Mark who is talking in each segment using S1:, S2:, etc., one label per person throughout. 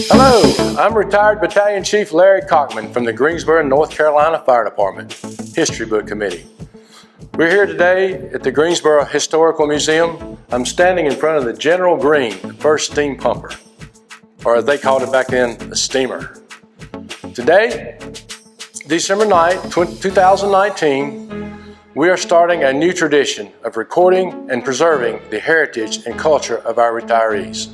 S1: Hello, I'm retired Battalion Chief Larry Cockman from the Greensboro, North Carolina Fire Department History Book Committee. We're here today at the Greensboro Historical Museum. I'm standing in front of the General Green, the first steam pumper, or as they called it back then, a steamer. Today, December 9th, 2019, we are starting a new tradition of recording and preserving the heritage and culture of our retirees.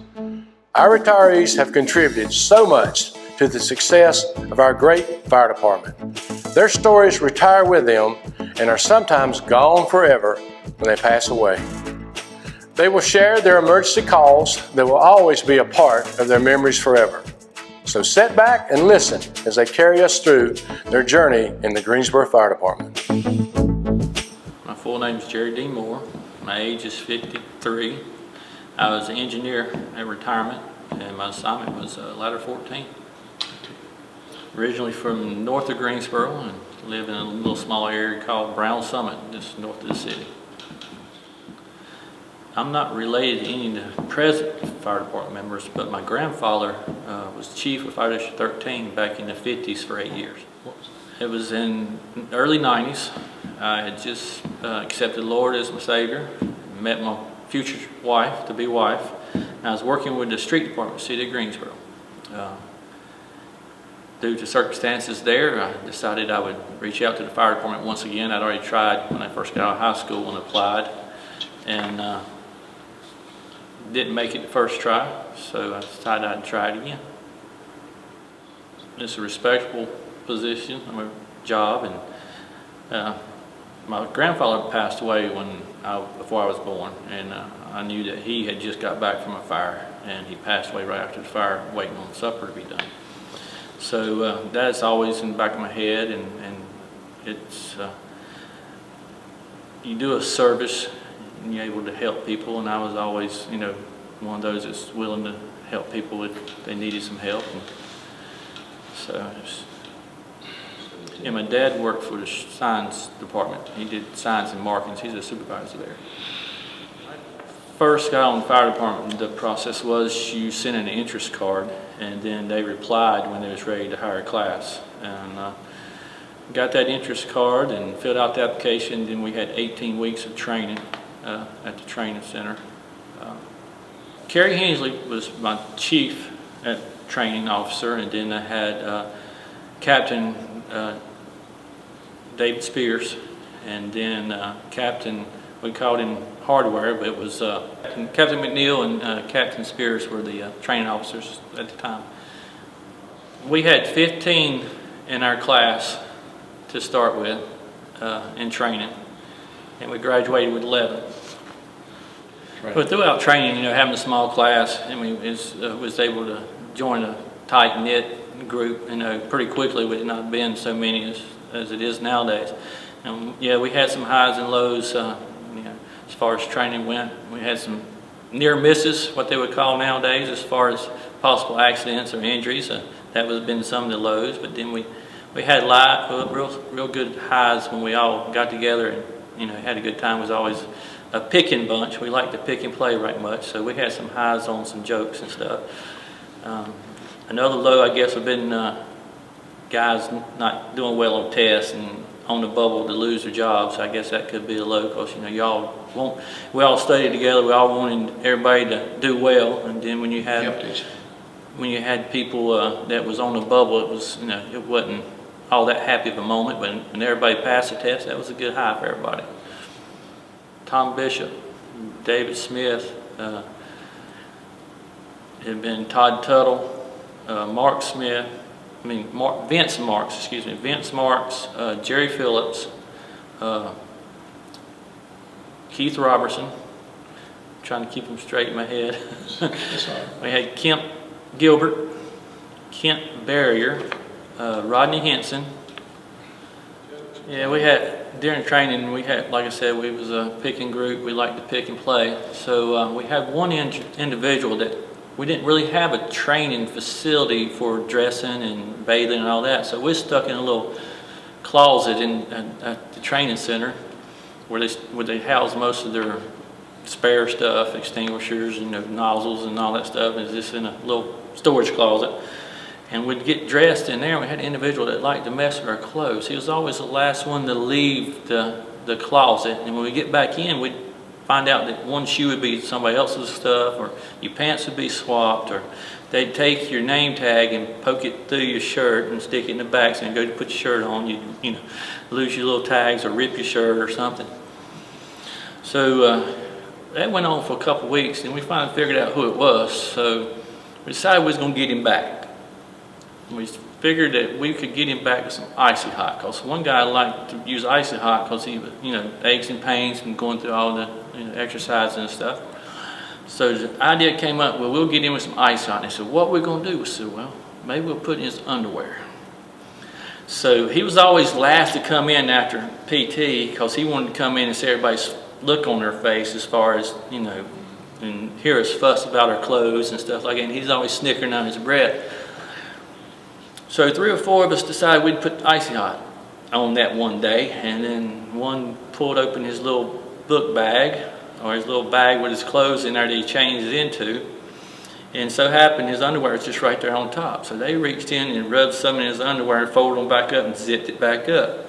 S1: Our retirees have contributed so much to the success of our great fire department. Their stories retire with them and are sometimes gone forever when they pass away. They will share their emergency calls that will always be a part of their memories forever. So sit back and listen as they carry us through their journey in the Greensboro Fire Department.
S2: My full name is Jerry D. Moore. My age is 53. I was an engineer at retirement, and my assignment was Ladder 14. Originally from north of Greensboro, and live in a little small area called Brown Summit, just north of the city. I'm not related to any of the present fire department members, but my grandfather was chief of Fire District 13 back in the 50s for 8 years. It was in the early 90s. I had just accepted the Lord as my Savior, met my future wife, to-be wife, and I was working with the street department, city of Greensboro. Due to circumstances there, I decided I would reach out to the fire department once again. I'd already tried when I first got out of high school and applied, and didn't make it the first try, so I decided I'd try it again. It's a respectable position, a job, and my grandfather passed away before I was born, and I knew that he had just got back from a fire, and he passed away right after the fire, waiting on supper to be done. So that's always in the back of my head, and it's you do a service and you're able to help people, and I was always, one of those that's willing to help people if they needed some help. And so, my dad worked for the signs department. He did signs and markings. He's a supervisor there. First got on the fire department, the process was you sent in an interest card, and then they replied when they was ready to hire a class. And got that interest card and filled out the application. Then we had 18 weeks of training at the training center. Kerry Hensley was my chief training officer, and then I had Captain David Spears, and then Captain, we called him Hardware, but it was Captain McNeil and Captain Spears were the training officers at the time. We had 15 in our class to start with in training, and we graduated with 11. Right. But throughout training, having a small class, and we was able to join a tight-knit group, pretty quickly, with it not being so many as it is nowadays. Yeah, we had some highs and lows, as far as training went. We had some near misses, what they would call nowadays, as far as possible accidents or injuries. That was been some of the lows, but then we had real good highs when we all got together and had a good time. It was always a picking bunch. We liked to pick and play right much, so we had some highs on some jokes and stuff. Another low, I guess, have been guys not doing well on tests and on the bubble to lose their jobs. I guess that could be a low, because we all studied together. We all wanted everybody to do well, and then when you had people that was on the bubble, it was it wasn't all that happy of a moment. But when everybody passed the test, that was a good high for everybody. Tom Bishop, David Smith, had been Todd Tuttle, Mark Smith. Vince Marks, Jerry Phillips, Keith Robertson. I'm trying to keep them straight in my head. We had Kemp Gilbert, Kent Barrier, Rodney Henson. Yeah, we had, during training, we had, like I said, we was a picking group. We liked to pick and play. So we had one individual that we didn't really have a training facility for dressing and bathing and all that. So we're stuck in a little closet at the training center. where they house most of their spare stuff, extinguishers, nozzles and all that stuff, is just in a little storage closet. And we'd get dressed in there. We had an individual that liked to mess with our clothes. He was always the last one to leave the closet. And when we get back in, we'd find out that one shoe would be somebody else's stuff, or your pants would be swapped, or they'd take your name tag and poke it through your shirt and stick it in the back, so you go to put your shirt on, you lose your little tags or rip your shirt or something. So that went on for a couple of weeks, and we finally figured out who it was. So we decided we was going to get him back. We figured that we could get him back with some Icy Hot, because one guy liked to use Icy Hot because he was, aches and pains and going through all the exercise and stuff. So the idea came up, well, we'll get him with some Icy Hot. And they said, what are we going to do? We said, well, maybe we'll put in his underwear. So he was always last to come in after PT, because he wanted to come in and see everybody's look on their face, as far as, and hear us fuss about our clothes and stuff like that. And he's always snickering on his breath. So 3 or 4 of us decided we'd put Icy Hot on that one day, and then one pulled open his little book bag, or his little bag with his clothes in there that he changes into, and so happened his underwear was just right there on top. So they reached in and rubbed some in his underwear and folded them back up and zipped it back up.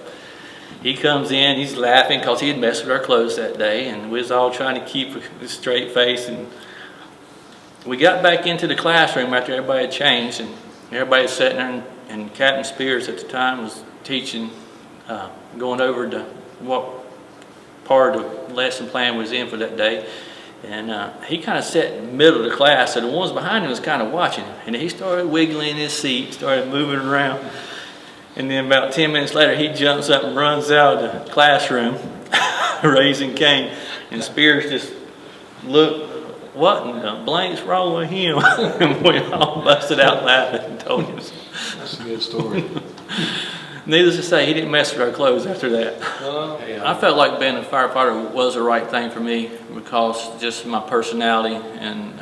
S2: He comes in, he's laughing because he had messed with our clothes that day, and we was all trying to keep a straight face. And we got back into the classroom after everybody had changed, and everybody was sitting there, and Captain Spears at the time was teaching, going over to what part of the lesson plan was in for that day. And he kind of sat in the middle of the class, so the ones behind him was kind of watching him. And he started wiggling in his seat, started moving around. And then about 10 minutes later, he jumps up and runs out of the classroom, raising Cain. And Spears just looked, what in the blank's wrong with him? And we all busted out laughing and told him.
S3: That's a good story.
S2: Needless to say, he didn't mess with our clothes after that.
S3: Yeah.
S2: I felt like being a firefighter was the right thing for me, because just my personality, and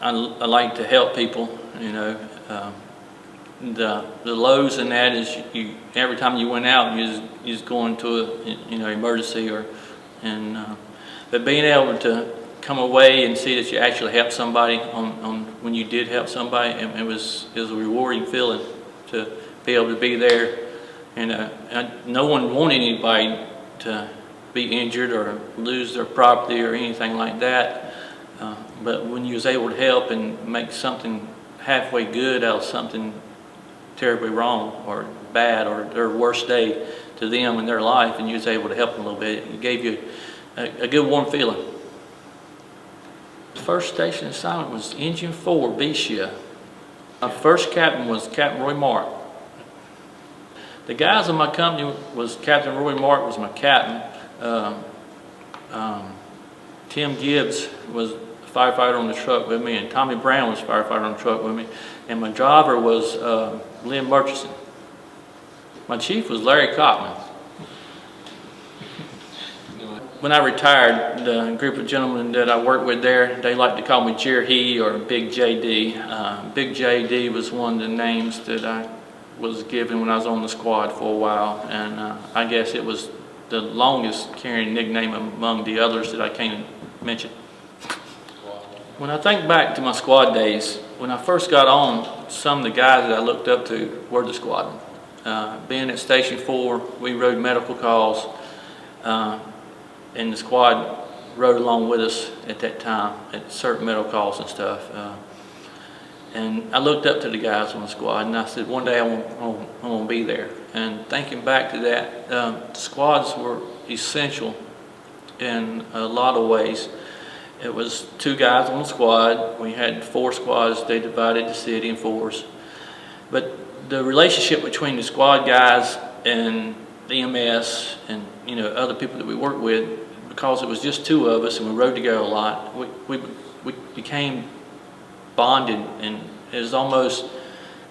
S2: I like to help people. The lows in that is every time you went out, you was going to a emergency, but being able to come away and see that you actually helped somebody on when you did help somebody, it was a rewarding feeling to be able to be there. And no one wanted anybody to be injured or lose their property or anything like that. But when you was able to help and make something halfway good out of something terribly wrong or bad, or their worst day to them in their life, and you was able to help them a little bit, it gave you a good warm feeling. The first station assignment was Engine 4, B shift. My first captain was Captain Roy Mark. The guys in my company was Captain Roy Mark was my captain. Tim Gibbs was a firefighter on the truck with me, and Tommy Brown was a firefighter on the truck with me, and my driver was Lynn Murchison. My chief was Larry Cockman. When I retired, the group of gentlemen that I worked with there, they like to call me Jerry or Big JD. Big JD was one of the names that I was given when I was on the squad for a while, and I guess it was the longest carrying nickname among the others that I can't mention. When I think back to my squad days, when I first got on, some of the guys that I looked up to were the squadron. Being at Station 4, we rode medical calls, and the squad rode along with us at that time at certain medical calls and stuff. And I looked up to the guys on the squad, and I said, one day I want to be there. And thinking back to that, the squads were essential in a lot of ways. It was 2 guys on the squad. We had 4 squads. They divided the city in 4s. But the relationship between the squad guys and the EMS and other people that we worked with, because it was just 2 of us and we rode together a lot, we became bonded. And it was almost,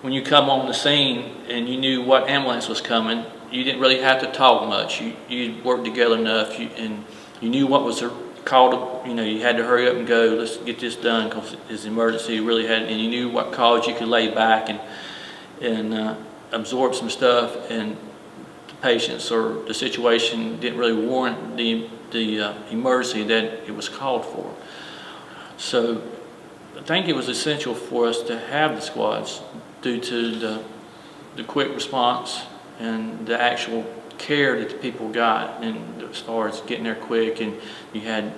S2: when you come on the scene and you knew what ambulance was coming, you didn't really have to talk much. You worked together enough, and you knew what was called. You had to hurry up and go. Let's get this done because it's an emergency. You really had, and you knew what calls you could lay back and absorb some stuff. And the patients or the situation didn't really warrant the emergency that it was called for. So I think it was essential for us to have the squads due to the quick response and the actual care that the people got, and as far as getting there quick. And you had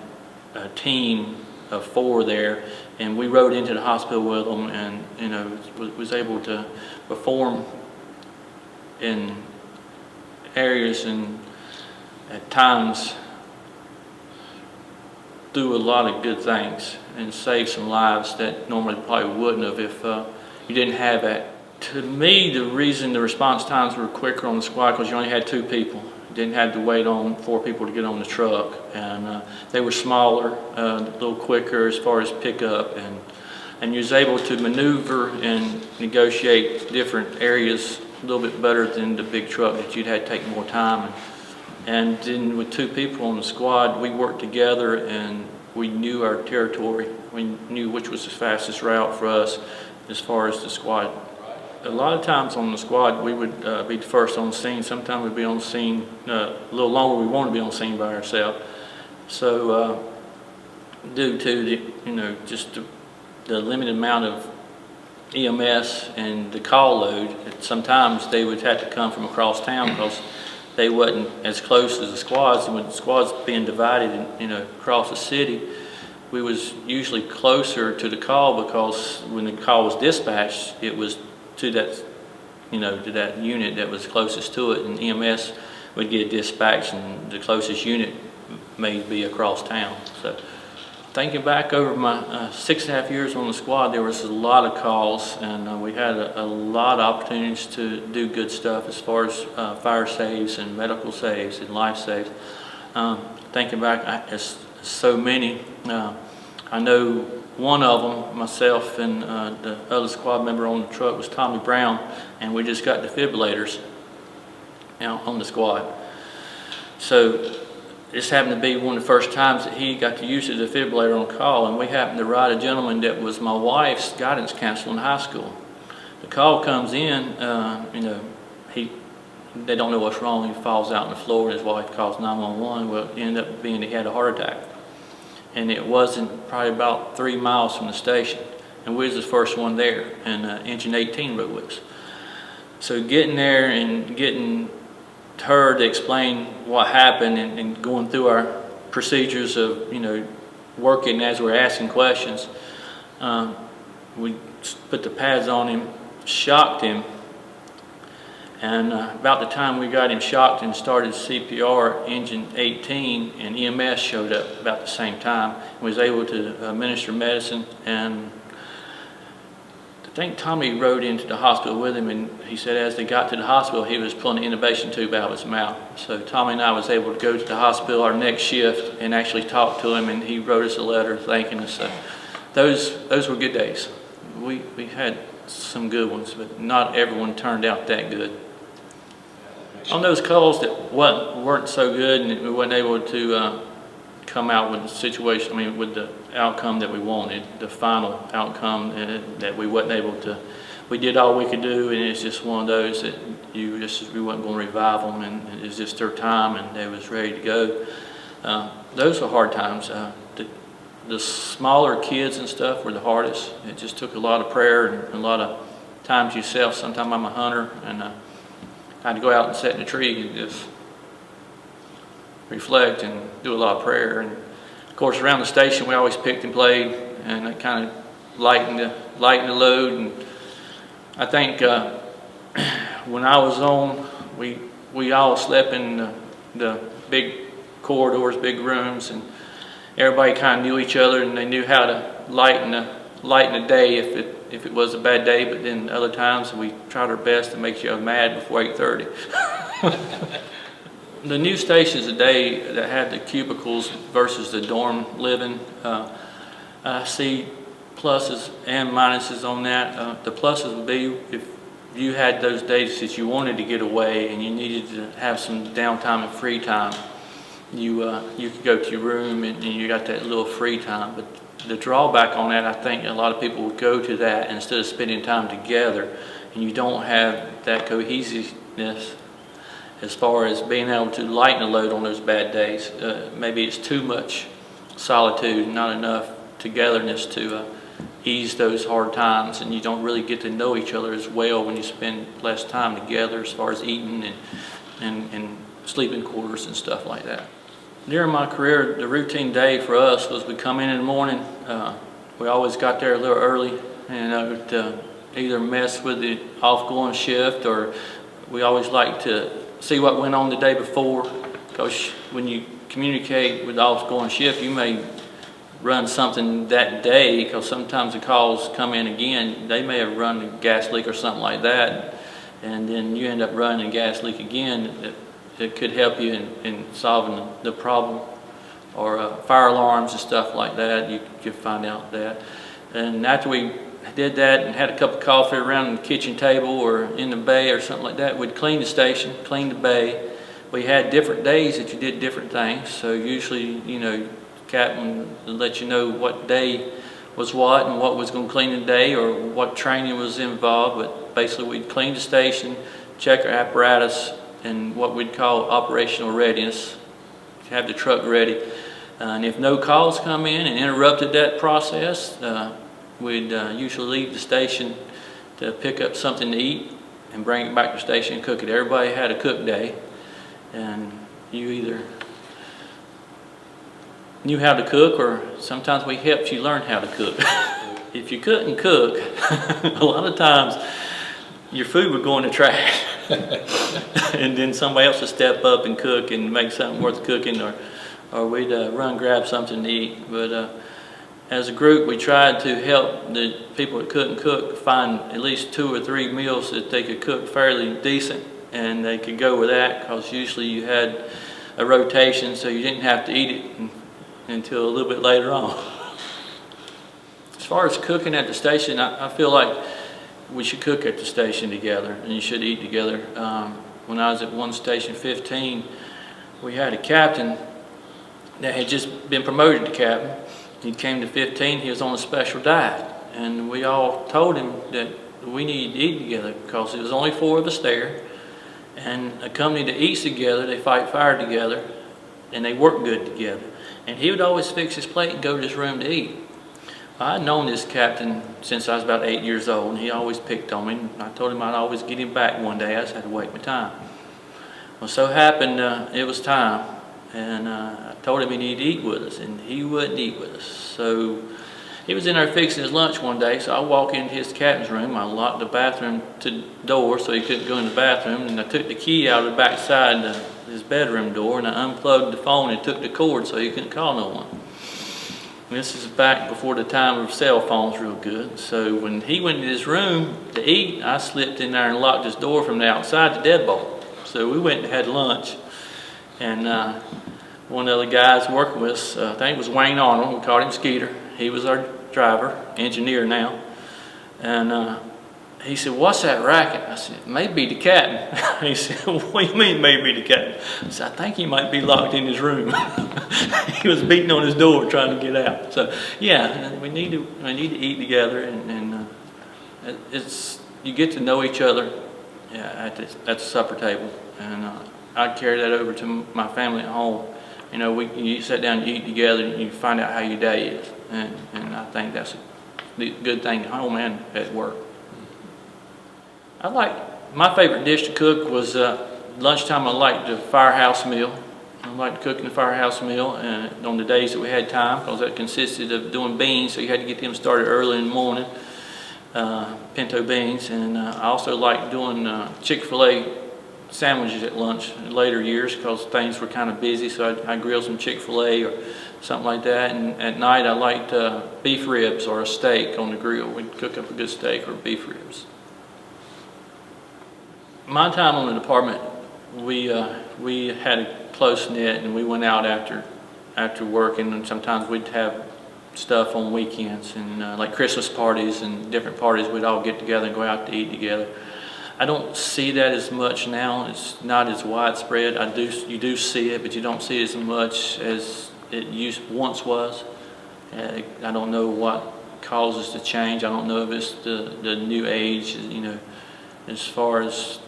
S2: a team of 4 there, and we rode into the hospital with them, and was able to perform in areas and at times do a lot of good things and save some lives that normally probably wouldn't have if you didn't have that. To me, the reason the response times were quicker on the squad because you only had 2 people. You didn't have to wait on 4 people to get on the truck, and they were smaller, a little quicker as far as pickup, and you was able to maneuver and negotiate different areas a little bit better than the big truck that you'd had to take more time. And then with 2 people on the squad, we worked together and we knew our territory. We knew which was the fastest route for us as far as the squad. A lot of times on the squad, we would be the first on the scene. Sometimes we'd be on the scene a little longer. We want to be on the scene by ourselves. So due to just the limited amount of EMS and the call load, sometimes they would have to come from across town because they wasn't as close as the squads. And with the squads being divided across the city, we was usually closer to the call because when the call was dispatched, it was to that to that unit that was closest to it, and EMS would get dispatched, and the closest unit may be across town. So thinking back over my 6.5 years on the squad, there was a lot of calls, and we had a lot of opportunities to do good stuff as far as fire saves and medical saves and life saves. Thinking back, it's so many. I know one of them, myself and the other squad member on the truck was Tommy Brown, and we just got defibrillators on the squad. So this happened to be one of the first times that he got to use the defibrillator on call, and we happened to ride a gentleman that was my wife's guidance counselor in high school. The call comes in, they don't know what's wrong. He falls out on the floor, and his wife calls 911. Well, it ended up being he had a heart attack, and it wasn't probably about 3 miles from the station, and we was the first one there, and Engine 18 rode with us. So getting there and getting her to explain what happened and going through our procedures of working as we're asking questions, we put the pads on him, shocked him, and about the time we got him shocked and started CPR, Engine 18 and EMS showed up about the same time and was able to administer medicine. And I think Tommy rode into the hospital with him, and he said as they got to the hospital, he was pulling the intubation tube out of his mouth. So Tommy and I was able to go to the hospital our next shift and actually talk to him, and he wrote us a letter thanking us. So those were good days. We had some good ones, but not everyone turned out that good. On those calls that weren't so good and we weren't able to come out with the situation, with the outcome that we wanted, the final outcome that we wasn't able to, we did all we could do, and it's just one of those that we wasn't going to revive them, and it was just their time and they was ready to go. Those were hard times. The smaller kids and stuff were the hardest. It just took a lot of prayer and a lot of times yourself. Sometimes I'm a hunter, and I had to go out and sit in a tree and just reflect and do a lot of prayer. And of course, around the station, we always picked and played, and that kind of lightened the load. And I think when I was on, we all slept in the big corridors, big rooms, and everybody kind of knew each other, and they knew how to lighten the day if it was a bad day. But then other times we tried our best to make you mad before 8:30. The new stations today that had the cubicles versus the dorm living, I see pluses and minuses on that. The pluses would be if you had those days that you wanted to get away and you needed to have some downtime and free time, you could go to your room and you got that little free time. But the drawback on that, I think a lot of people would go to that instead of spending time together, and you don't have that cohesiveness as far as being able to lighten the load on those bad days. Maybe it's too much solitude, not enough togetherness to ease those hard times, and you don't really get to know each other as well when you spend less time together as far as eating and sleeping quarters and stuff like that. During my career, the routine day for us was we come in the morning, we always got there a little early, and to either mess with the off-going shift, or we always like to see what went on the day before, because when you communicate with the off-going shift, you may run something that day, because sometimes the calls come in again, they may have run a gas leak or something like that, and then you end up running a gas leak again. It could help you in solving the problem, or fire alarms and stuff like that. You could find out that. And after we did that and had a cup of coffee around the kitchen table or in the bay or something like that, we'd clean the station, clean the bay. We had different days that you did different things. So usually, you know, captain would let you know what day was what and what was going to clean the day, or what training was involved. But basically, we'd clean the station, check our apparatus, and what we'd call operational readiness, have the truck ready. And if no calls come in and interrupted that process, we'd usually leave the station to pick up something to eat and bring it back to the station and cook it. Everybody had a cook day, and you either knew how to cook, or sometimes we helped you learn how to cook. If you couldn't cook, a lot of times your food would go in the trash. And then somebody else would step up and cook and make something worth cooking, or we'd run grab something to eat. But as a group, we tried to help the people that couldn't cook find at least 2 or 3 meals that they could cook fairly decent, and they could go with that, because usually you had a rotation, so you didn't have to eat it until a little bit later on. As far as cooking at the station, I feel like we should cook at the station together, and you should eat together. When I was at one station 15, we had a captain that had just been promoted to captain. He came to 15, he was on a special diet, and we all told him that we needed to eat together, because there was only 4 of us there, and a company that eats together, they fight fire together, and they work good together. And he would always fix his plate and go to his room to eat. I'd known this captain since I was about 8 years old, and he always picked on me. I told him I'd always get him back one day. I just had to wait my time. Well, so happened it was time, and I told him he needed to eat with us, and he wouldn't eat with us. So he was in there fixing his lunch one day, so I walked into his captain's room. I locked the bathroom door so he couldn't go in the bathroom, and I took the key out of the back side of his bedroom door, and I unplugged the phone and took the cord so he couldn't call no one. This is back before the time of cell phones real good. So when he went in his room to eat, I slipped in there and locked his door from the outside to deadbolt. So we went and had lunch, and one of the guys working with us, I think it was Wayne Arnold, we called him Skeeter. He was our driver, engineer now. And he said, "What's that racket?" I said, "Maybe the captain." He said, "What do you mean maybe the captain?" I said, "I think he might be locked in his room." He was beating on his door trying to get out. So yeah, we need to eat together, and it's, you get to know each other at the supper table, and I carry that over to my family at home. You know, you sit down and eat together, and you find out how your day is, and I think that's a good thing at home and at work. My favorite dish to cook was lunchtime. I liked the firehouse meal. I liked cooking the firehouse meal on the days that we had time, because that consisted of doing beans, so you had to get them started early in the morning, pinto beans. And I also liked doing Chick-fil-A sandwiches at lunch in later years, because things were kind of busy, so I'd grill some Chick-fil-A or something like that. And at night I liked beef ribs or a steak on the grill. We'd cook up a good steak or beef ribs. My time on the department, we had a close knit, and we went out after work, and sometimes we'd have stuff on weekends, and like Christmas parties and different parties, we'd all get together and go out to eat together. I don't see that as much now. It's not as widespread. You do see it, but you don't see it as much as it once was. I don't know what causes the change. I don't know if it's the new age, you know, as far as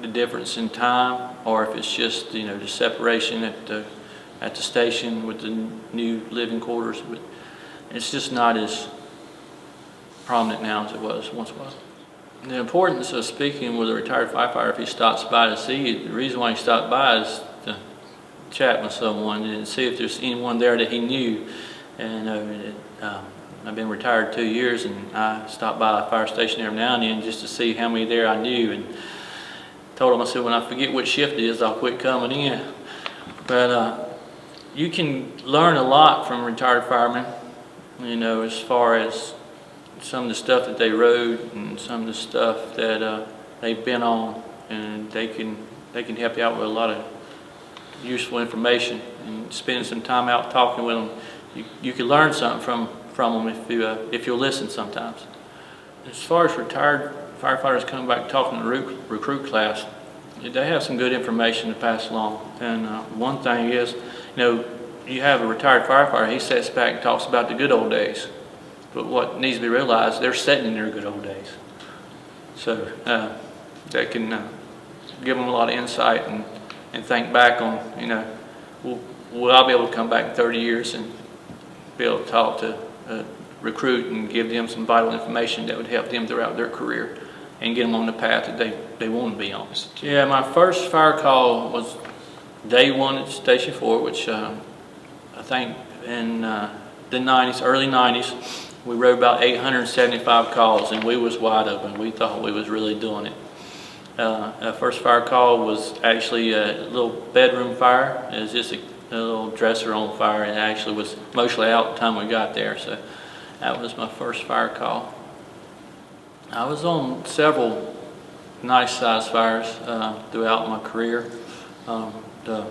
S2: the difference in time, or if it's just, you know, the separation at the station with the new living quarters. But it's just not as prominent now as it once was. The importance of speaking with a retired firefighter if he stops by to see you, the reason why he stopped by is to chat with someone and see if there's anyone there that he knew. And I've been retired 2 years, and I stop by a fire station every now and then just to see how many there I knew. And told him, I said, when I forget which shift it is, I'll quit coming in. But you can learn a lot from retired firemen, you know, as far as some of the stuff that they rode and some of the stuff that they've been on, and they can help you out with a lot of useful information. And spending some time out talking with them, you can learn something from them if you'll listen sometimes. As far as retired firefighters coming back talking to the recruit class, they have some good information to pass along. And one thing is, you know, you have a retired firefighter, he sits back and talks about the good old days. But what needs to be realized, they're sitting in their good old days. So that can give them a lot of insight and think back on, you know, will I be able to come back in 30 years and be able to talk to a recruit and give them some vital information that would help them throughout their career and get them on the path that they want to be on. Yeah, my first fire call was day one at Station 4, which I think in the 90s, early 90s, we wrote about 875 calls, and we was wide open. We thought we was really doing it. Our first fire call was actually a little bedroom fire. It was just a little dresser on fire, and it actually was mostly out the time we got there. So that was my first fire call. I was on several nice sized fires throughout my career. The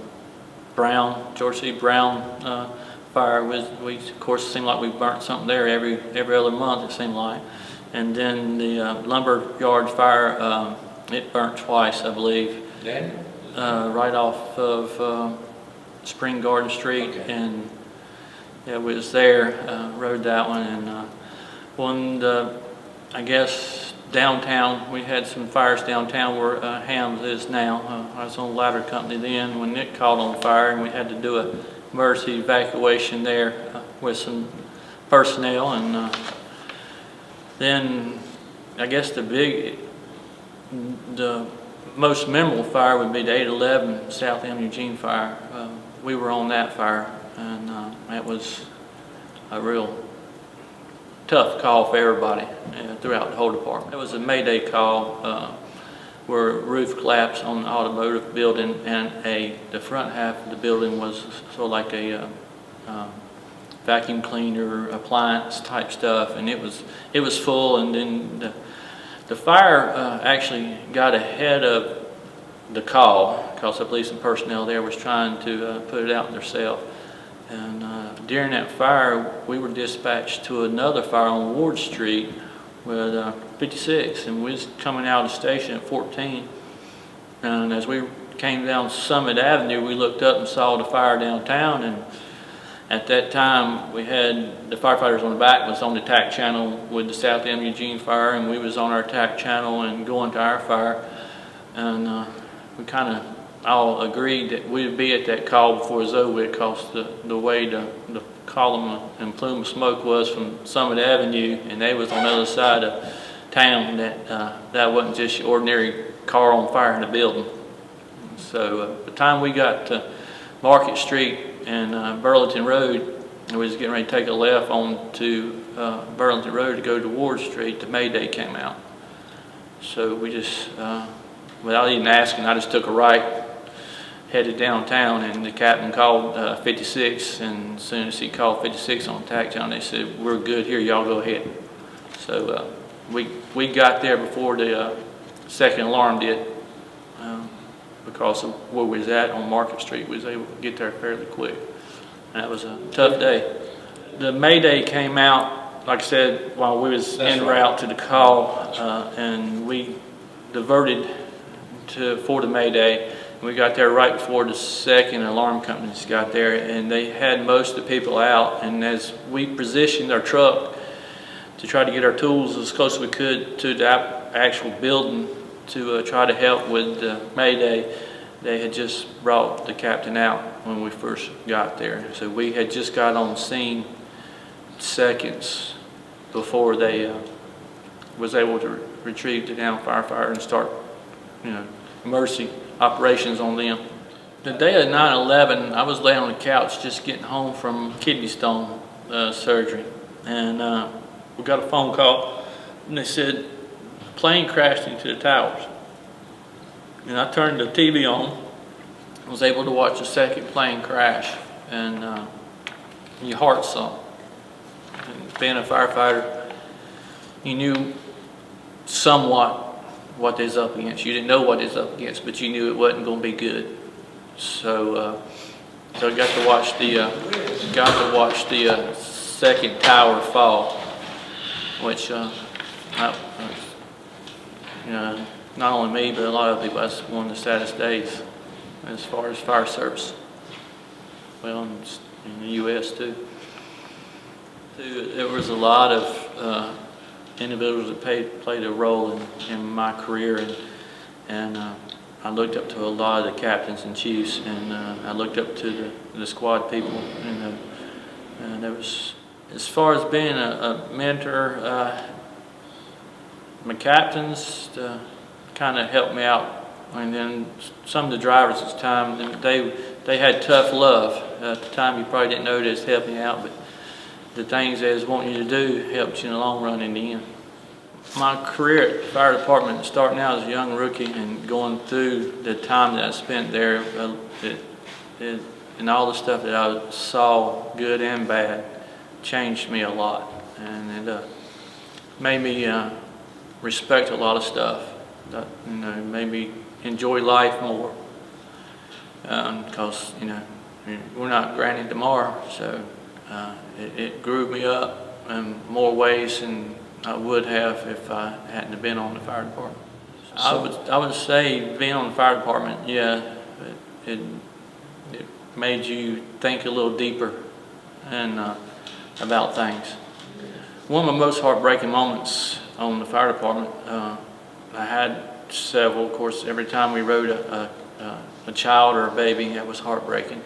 S2: George C. Brown fire we of course it seemed like we burnt something there every other month, it seemed like. And then the lumber yard fire, it burnt twice, I believe. Right off of Spring Garden Street. Okay. And yeah, we was there, rode that one. And I guess downtown, we had some fires downtown where Hams is now. I was on a ladder company then when it caught on fire, and we had to do a emergency evacuation there with some personnel. And then I guess the most memorable fire would be the 811 South M. Eugene fire. We were on that fire, and it was a real tough call for everybody throughout the whole department. It was a Mayday call where a roof collapsed on the automotive building, and the front half of the building was sort of like a vacuum cleaner, appliance type stuff, and it was full. And then the fire actually got ahead of the call because I believe some personnel there was trying to put it out themselves. And during that fire, we were dispatched to another fire on Ward Street with 56, and we was coming out of the station at 14. And as we came down Summit Avenue, we looked up and saw the fire downtown. And at that time, we had the firefighters on the back was on the TAC channel with the South M. Eugene fire, and we was on our TAC channel and going to our fire. And we kind of all agreed that we'd be at that call before it was over with, because the way the column and plume of smoke was from Summit Avenue, and they was on the other side of town, that wasn't just your ordinary car on fire in the building. So by the time we got to Market Street and Burlington Road, and we was getting ready to take a left on to Burlington Road to go to Ward Street, the Mayday came out. So we just, without even asking, I just took a right, headed downtown, and the captain called 56, and as soon as he called 56 on the TAC channel, they said, "We're good here, y'all go ahead." So we got there before the second alarm did, because of where we was at on Market Street. We was able to get there fairly quick. And that was a tough day. The Mayday came out, like I said, while we was en route to the call, and we diverted for the Mayday. We got there right before the second alarm companies got there, and they had most of the people out. And as we positioned our truck to try to get our tools as close as we could to the actual building to try to help with Mayday. They had just brought the captain out when we first got there. So we had just got on scene seconds before they was able to retrieve the downed firefighter and start, emergency operations on them. The day of 9/11, I was laying on the couch just getting home from kidney stone surgery, and we got a phone call, and they said a plane crashed into the towers. And I turned the TV on, was able to watch the second plane crash, and your heart sunk. And being a firefighter, you knew somewhat what they was up against. You didn't know what they was up against, but you knew it wasn't going to be good. So, I got to watch the second tower fall, which not only me, but a lot of people, that's one of the saddest days as far as fire service. Well, in the U.S. too. There was a lot of individuals that played a role in my career, and I looked up to a lot of the captains and chiefs, and I looked up to the squad people, and there was, as far as being a mentor, my captains kind of helped me out, and then some of the drivers at the time, they had tough love. At the time, you probably didn't know this helping you out, but the things they was wanting you to do helped you in the long run in the end. My career at the fire department, starting out as a young rookie and going through the time that I spent there, and all the stuff that I saw, good and bad, changed me a lot, and it made me respect a lot of stuff. That, made me enjoy life more, because we're not granted tomorrow. So it grew me up in more ways than I would have if I hadn't have been on the fire department. I would say being on the fire department, yeah, it made you think a little deeper and about things. One of my most heartbreaking moments on the fire department, I had several. Of course, every time we rode a child or a baby, that was heartbreaking.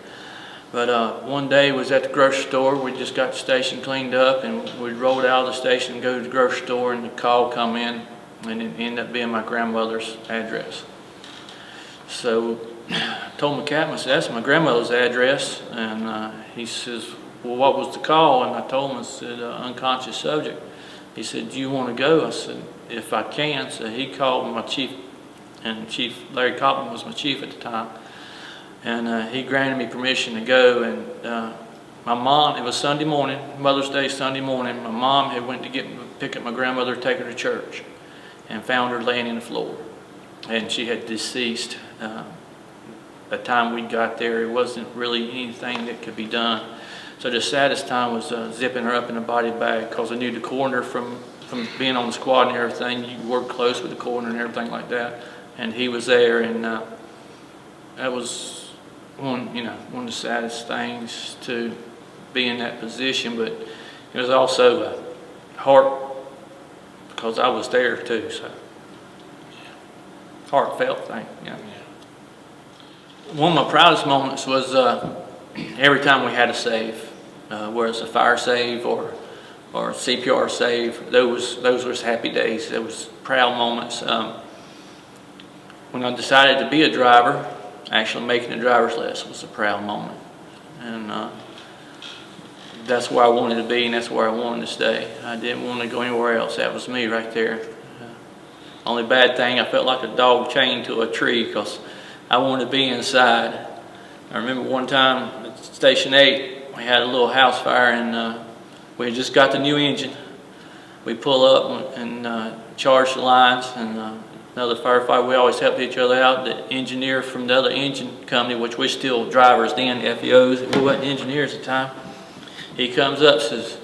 S2: But one day was at the grocery store. We just got the station cleaned up, and we rolled out of the station and go to the grocery store, and the call come in, and it ended up being my grandmother's address. So I told my captain, I said, that's my grandmother's address, and he says, well, what was the call? And I told him, I said, unconscious subject. He said, do you want to go? I said, if I can. So he called my chief, and Chief Larry Copeland was my chief at the time. And he granted me permission to go, and my mom, it was Sunday morning, Mother's Day Sunday morning, my mom had went to pick up my grandmother, take her to church, and found her laying in the floor. And she had deceased. By the time we got there, it wasn't really anything that could be done. So the saddest time was zipping her up in a body bag, because I knew the coroner from being on the squad and everything. You work close with the coroner and everything like that. And he was there, and that was one of the saddest things, to be in that position. But it was also a heart, because I was there too. So heartfelt thing. Yeah. One of my proudest moments was every time we had a save, whether it's a fire save or a CPR save. Those were happy days. There was proud moments. When I decided to be a driver, actually making the driver's list was a proud moment, and that's where I wanted to be, and that's where I wanted to stay. I didn't want to go anywhere else. That was me right there. Only bad thing, I felt like a dog chained to a tree, because I wanted to be inside. I remember one time at Station 8, we had a little house fire, and we had just got the new engine. We pull up and charge the lines, and another firefighter, we always helped each other out. The engineer from the other engine company, which we're still drivers then, FEOs, we weren't engineers at the time. He comes up and says,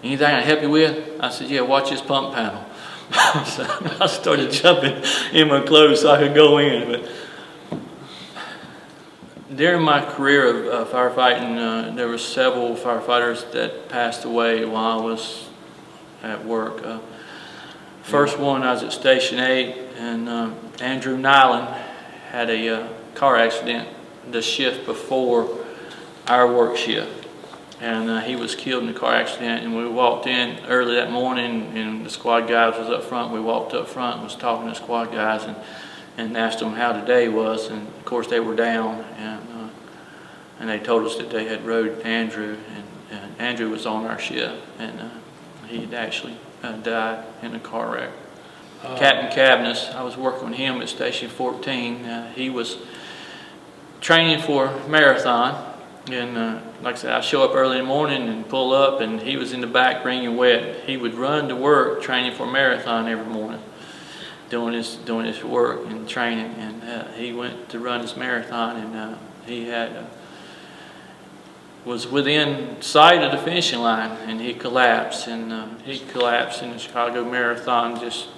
S2: anything I can help you with? I said, yeah, watch this pump panel. So I started jumping in my clothes so I could go in. But during my career of firefighting, there were several firefighters that passed away while I was at work. First one, I was at Station 8, and Andrew Nyland had a car accident the shift before our work shift, and he was killed in a car accident. And we walked in early that morning, and the squad guys was up front. We walked up front and was talking to the squad guys and asked them how the day was, and of course they were down, and they told us that they had rode Andrew, and Andrew was on our shift, and he had actually died in a car wreck. Captain Cabness, I was working with him at Station 14. He was training for marathon, and like I said, I show up early in the morning and pull up, and he was in the back wringing wet. He would run to work training for marathon every morning, doing his work and training, and he went to run his marathon, and he was within sight of the finishing line, and he collapsed, and he collapsed in the Chicago Marathon just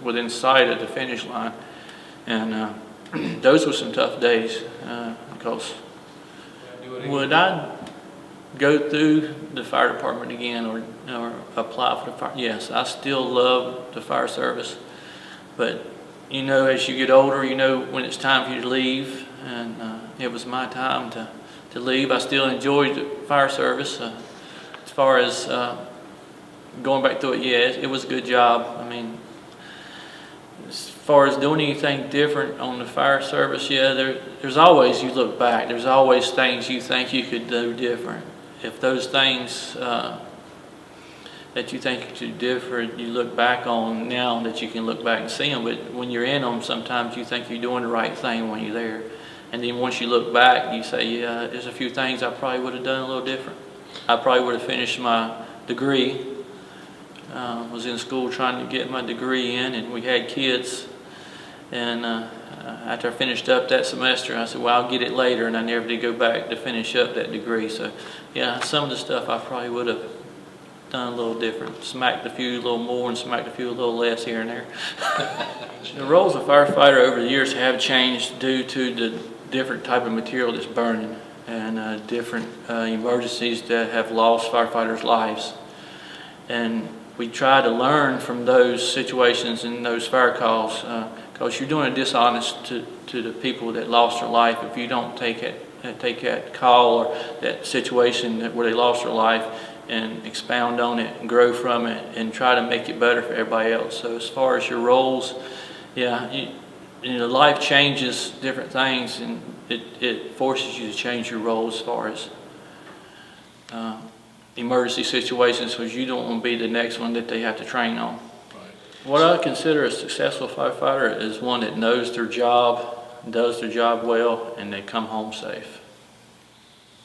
S2: within sight of the finish line. And those were some tough days, because would I go through the fire department again or apply for the fire? Yes, I still love the fire service, but you know, as you get older, you know when it's time for you to leave, and it was my time to leave. I still enjoyed the fire service. As far as going back through it, yeah, it was a good job. I mean, as far as doing anything different on the fire service, yeah, there's always, you look back, there's always things you think you could do different. If those things that you think you could do different, you look back on now that you can look back and see them, but when you're in them, sometimes you think you're doing the right thing when you're there. And then once you look back, you say, yeah, there's a few things I probably would have done a little different. I probably would have finished my degree. Was in school trying to get my degree in, and we had kids. And after I finished up that semester, I said, well, I'll get it later, and I never did go back to finish up that degree. So, yeah, some of the stuff I probably would have done a little different. Smacked a few a little more and smacked a few a little less here and there. The roles of firefighter over the years have changed due to the different type of material that's burning, and different emergencies that have lost firefighters' lives. And we try to learn from those situations and those fire calls, because you're doing a dishonest to the people that lost their life if you don't take that call or that situation where they lost their life and expound on it and grow from it and try to make it better for everybody else. So as far as your roles, yeah, you know, life changes different things, and it forces you to change your role as far as emergency situations, because you don't want to be the next one that they have to train on. Right. What I consider a successful firefighter is one that knows their job, does their job well, and they come home safe.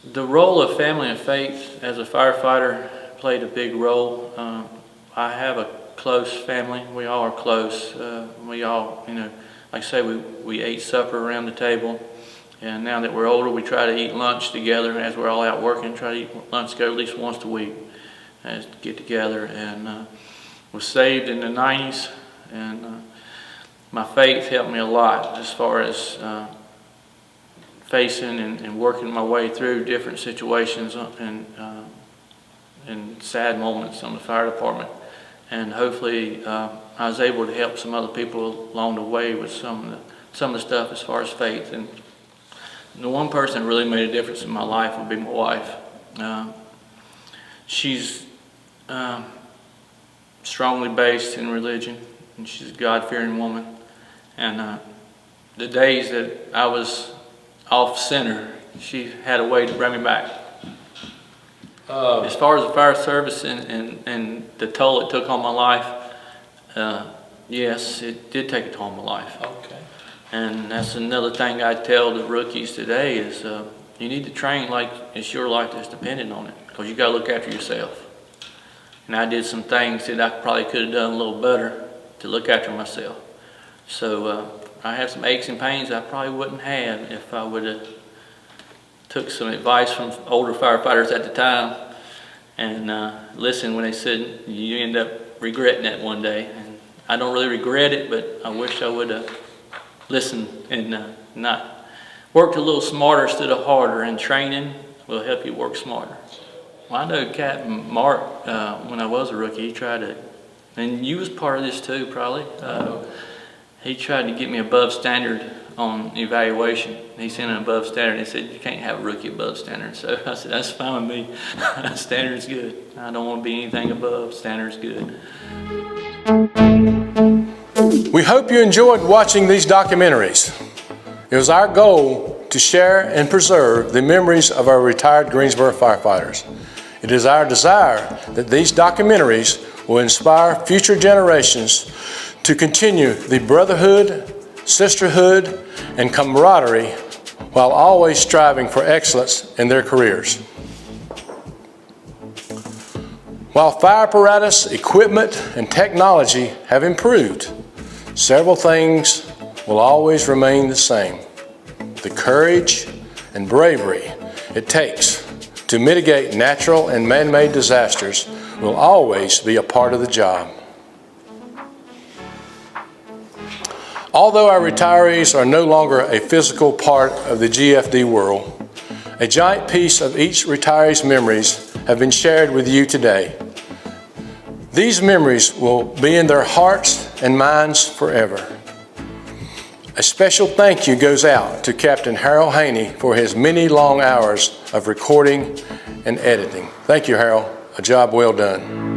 S2: The role of family and faith as a firefighter played a big role. I have a close family. We all are close. We all, you know, like I say, we ate supper around the table. And now that we're older, we try to eat lunch together. As we're all out working, try to eat lunch together at least once a week, and get together. And was saved in the 90s, and my faith helped me a lot as far as facing and working my way through different situations and sad moments on the fire department. And hopefully I was able to help some other people along the way with some of the stuff as far as faith. And the one person that really made a difference in my life would be my wife. She's strongly based in religion, and she's a God-fearing woman. And the days that I was off center, she had a way to bring me back. As far as the fire service and the toll it took on my life, yes, it did take a toll on my life. Okay. And that's another thing I tell the rookies today is you need to train like it's your life that's dependent on it, because you got to look after yourself. And I did some things that I probably could have done a little better to look after myself. So I have some aches and pains I probably wouldn't have if I would have took some advice from older firefighters at the time and listened when they said you end up regretting that one day. And I don't really regret it, but I wish I would have listened and not worked a little smarter instead of harder, and training will help you work smarter. Well, I know Captain Mark, when I was a rookie, he tried to, and you was part of this too probably, he tried to get me above standard on evaluation. He sent an above standard. He said, you can't have a rookie above standard. So I said, that's fine with me. Standard's good. I don't want to be anything above. Standard's good.
S1: We hope you enjoyed watching these documentaries. It was our goal to share and preserve the memories of our retired Greensboro firefighters. It is our desire that these documentaries will inspire future generations to continue the brotherhood, sisterhood, and camaraderie while always striving for excellence in their careers. While fire apparatus, equipment, and technology have improved, several things will always remain the same. The courage and bravery it takes to mitigate natural and man-made disasters will always be a part of the job. Although our retirees are no longer a physical part of the GFD world, a giant piece of each retiree's memories have been shared with you today. These memories will be in their hearts and minds forever. A special thank you goes out to Captain Harold Haney for his many long hours of recording and editing. Thank you, Harold. A job well done.